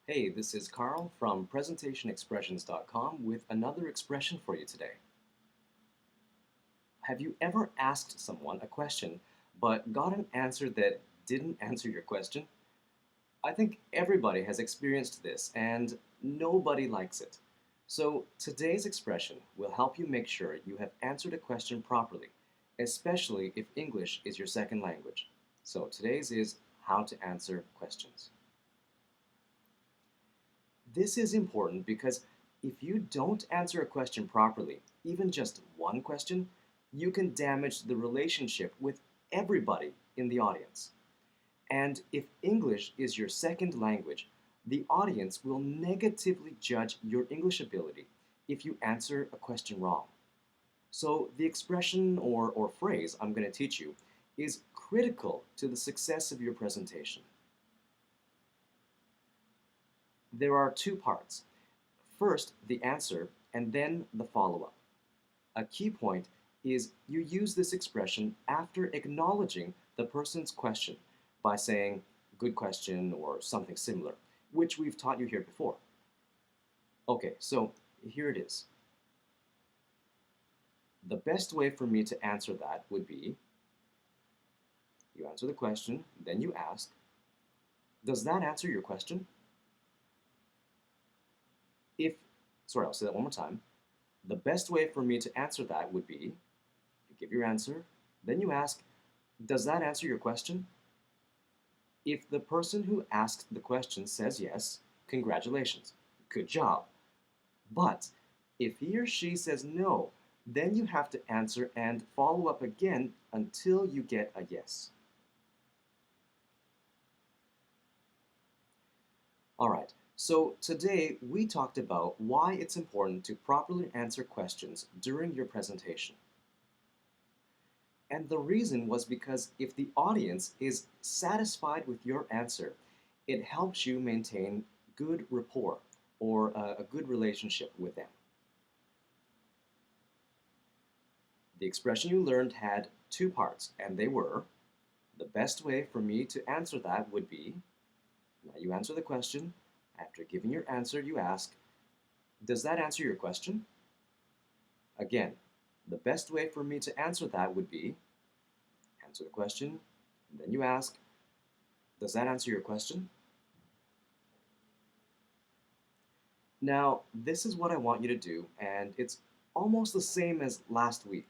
Hey, this is Carl from presentationexpressions.com with another expression for you today. Have you ever asked someone a question but got an answer that didn't answer your question? I think everybody has experienced this and nobody likes it. So today's expression will help you make sure you have answered a question properly, especially if English is your second language. So today's is how to answer questions. This is important because if you don't answer a question properly, even just one question, you can damage the relationship with everybody in the audience. And if English is your second language, the audience will negatively judge your English ability if you answer a question wrong. So the expression or phrase I'm going to teach you is critical to the success of your presentation. There are two parts. First, the answer, and then the follow-up. A key point is you use this expression after acknowledging the person's question by saying, good question, or something similar, which we've taught you here before. Okay, so here it is. The best way for me to answer that would be, you answer the question, then you ask, does that answer your question? I'll say that one more time. The best way for me to answer that would be, you give your answer, then you ask, does that answer your question? If the person who asked the question says yes, congratulations, good job. But if he or she says no, then you have to answer and follow up again until you get a yes. All right, so today we talked about why it's important to properly answer questions during your presentation. And the reason was because if the audience is satisfied with your answer, it helps you maintain good rapport or a good relationship with them. The expression you learned had two parts, and they were, the best way for me to answer that would be, now you answer the question, after giving your answer you ask, does that answer your question? Again, the best way for me to answer that would be, answer the question, and then you ask, does that answer your question? Now, this is what I want you to do, and it's almost the same as last week.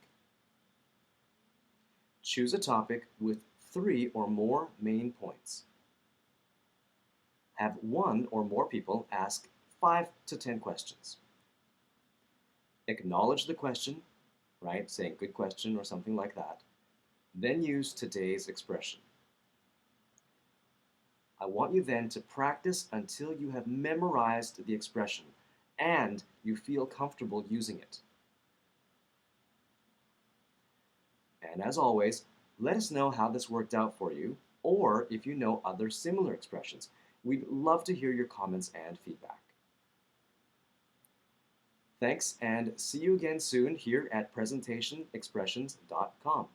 Choose a topic with 3 or more main points. Have 1 or more people ask 5 to 10 questions. Acknowledge the question, right? Saying good question or something like that. Then use today's expression. I want you then to practice until you have memorized the expression and you feel comfortable using it. And as always, let us know how this worked out for you, or if you know other similar expressions. We'd love to hear your comments and feedback. Thanks, and see you again soon here at presentationexpressions.com.